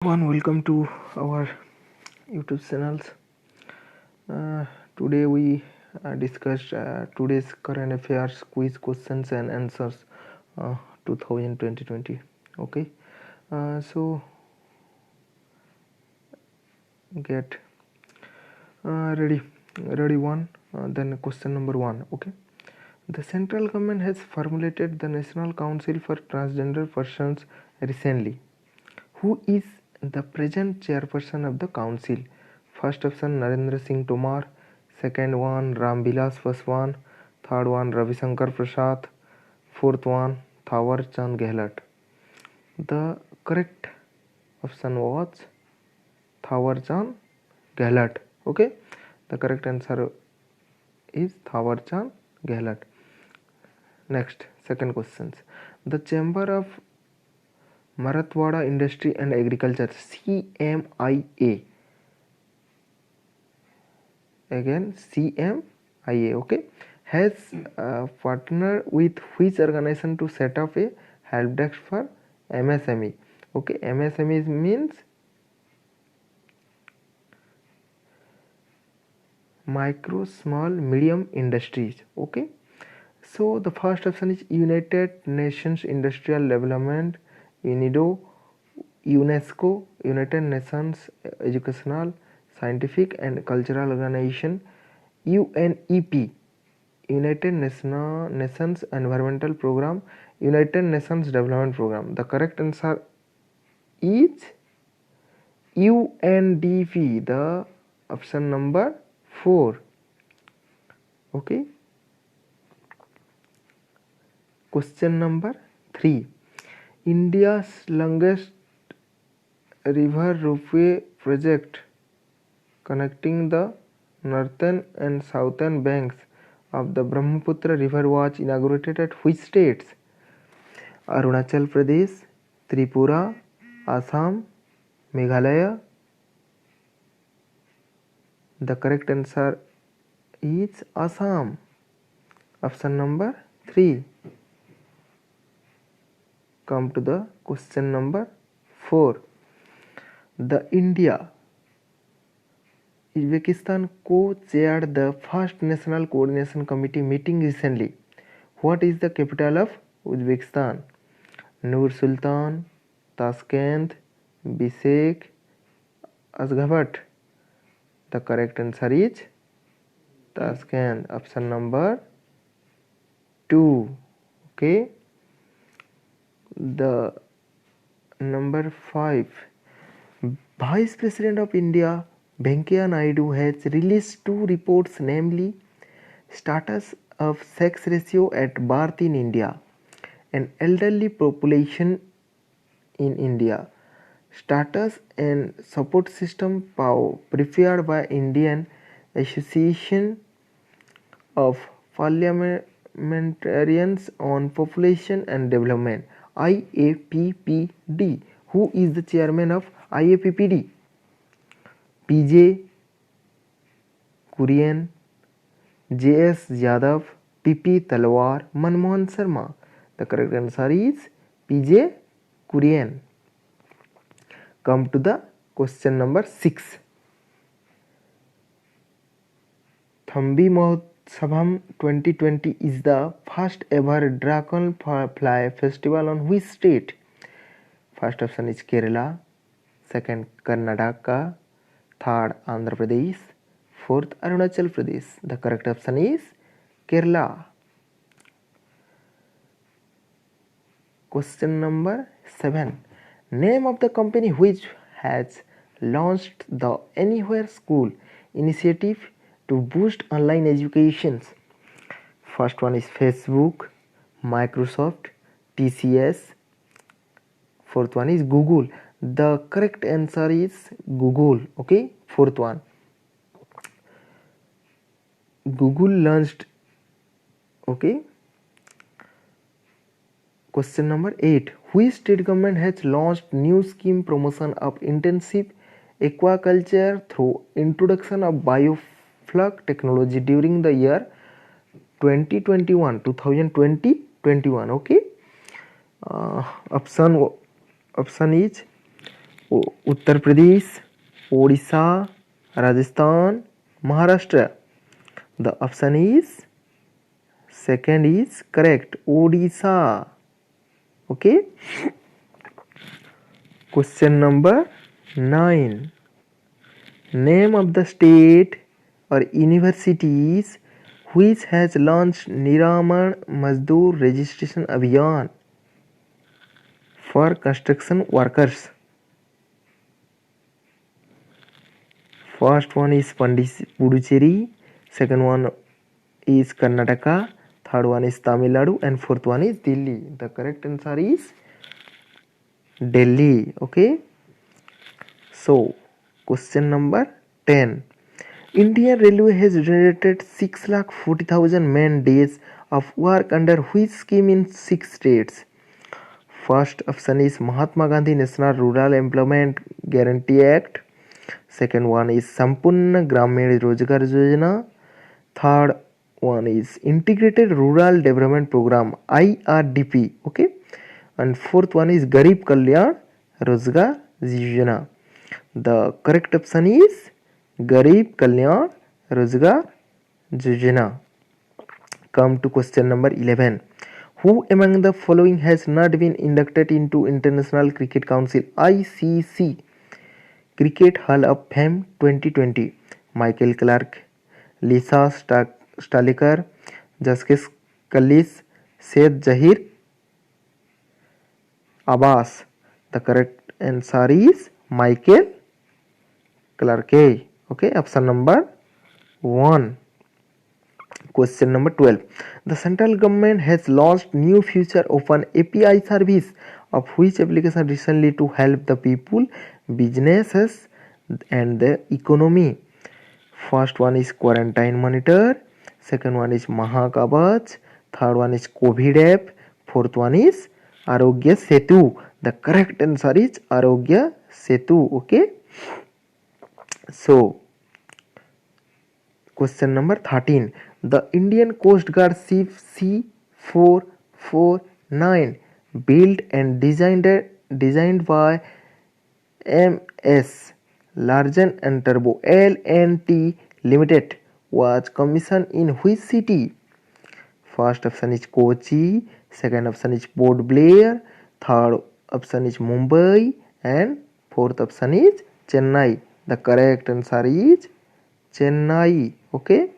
Everyone, welcome to our YouTube channels. Uh, Today we discussed today's current affairs quiz questions and answers, 2020. Okay, so get ready. Ready one. Then question number one. Okay, the central government has formulated the National Council for Transgender Persons recently. Who is the present chairperson of the council? First option Narendra Singh Tomar, second one Ram Vilas Paswan, third one Ravi Shankar Prasad, fourth one Thawar Chand Gehlot. The correct option was Thawar Chand Gehlot. Okay, the correct answer is Thawar Chand Gehlot. Next, second questions. The Chamber of Marathwada Industry and Agriculture, CMIA, again CMIA, okay, has partnered with which organization to set up a help desk for MSME? Okay, MSME means micro, small, medium industries. Okay, so the first option is United Nations Industrial Development, UNIDO, UNESCO, United Nations Educational, Scientific and Cultural Organization, UNEP, United Nations Environmental Program, United Nations Development Program. The correct answer is UNDP, the option number 4. Okay. Question number 3. India's longest river ropeway project connecting the northern and southern banks of the Brahmaputra river was inaugurated at which states? Arunachal Pradesh, Tripura, Assam, Meghalaya. The correct answer is Assam. Option number 3. Come to the question number 4. The India Uzbekistan co-chaired the first National Coordination Committee meeting recently. What is the capital of Uzbekistan? Nur Sultan, Tashkent, Bishkek, Ashgabat. The correct answer is Tashkent. Option number 2. Okay. The number 5. Vice President of India Venkaiah Naidu has released 2 reports, namely status of sex ratio at birth in India and elderly population in India, status and support system prepared by Indian Association of Parliamentarians on Population and Development, IAPPD. Who is the chairman of IAPPD? PJ Kurian, JS Yadav, PP Talwar, Manmohan Sharma. The correct answer is PJ Kurian. Come to the question number 6. Thambi Mahotsavam 2020 is the first ever Dragon Fly Festival on which state? First option is Kerala, second Karnataka, third Andhra Pradesh, fourth Arunachal Pradesh. The correct option is Kerala. Question number 7. Name of the company which has launched the Anywhere School initiative to boost online education. First one is Facebook, Microsoft, TCS. Fourth one is Google. The correct answer is Google. Okay, fourth one. Google launched. Okay. Question number 8. Which state government has launched new scheme promotion of intensive aquaculture through introduction of bioflux technology during the year 2021? Okay. Option is Uttar Pradesh, Odisha, Rajasthan, Maharashtra. The option is second is correct, Odisha. Okay. Question number 9. Name of the state or universities which has launched Niraman Mazdoor Registration Abhiyan for construction workers. First one is Puducherry, second one is Karnataka, third one is Tamil Nadu, and fourth one is Delhi. The correct answer is Delhi. Okay. So, question number 10. Indian Railway has generated 6,40,000 man days of work under which scheme in 6 states? First option is Mahatma Gandhi National Rural Employment Guarantee Act. Second one is Sampurna Gramin Rozgar Yojana. Third one is Integrated Rural Development Program, IRDP. Okay. And fourth one is Garib Kalyan Rozgar Yojana. The correct option is Garib Kalyan Rozgar Yojana. Come to question number 11. Who among the following has not been inducted into International Cricket Council ICC Cricket Hall of Fame 2020? Michael Clarke, Lisa Staliker, Jasquez Kallis, Said Zahir Abbas. The correct answer is Michael Clarke. Okay, option number 1. Question number 12. The central government has launched new Future Open API service of which application recently to help the people, businesses and the economy? First one is Quarantine Monitor, second one is Mahakavach, third one is COVID app, fourth one is Arogya Setu. The correct answer is Arogya Setu. Okay. So, question number 13. The Indian Coast Guard ship C449 built and designed by MS Larsen and Turbo L&T Limited was commissioned in which city? First option is Kochi, second option is Port Blair, third option is Mumbai, and fourth option is Chennai. The correct answer is Chennai. Okay.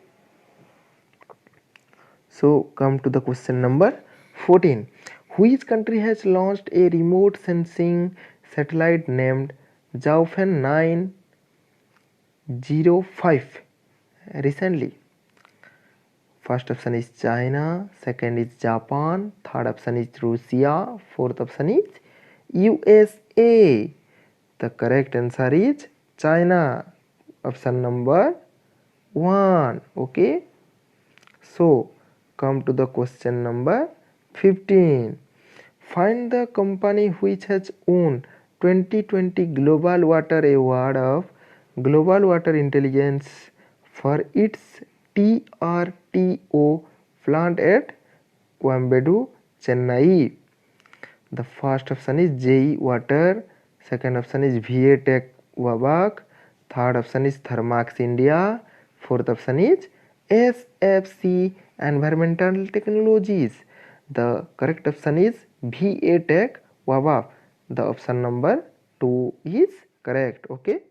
So come to the question number 14. Which country has launched a remote sensing satellite named Zhaofan 905 recently? First option is China, second is Japan, third option is Russia, fourth option is USA. The correct answer is China. Option number 1. Okay. So come to the question number 15. Find the company which has won 2020 Global Water Award of Global Water Intelligence for its TRTO plant at Coimbatore, Chennai. The first option is JE Water, second option is VA Tech Wabak, third option is Thermax India, fourth option is SFC Environmental Technologies. The correct option is VA Tech Wabak. The option number 2 is correct. Okay.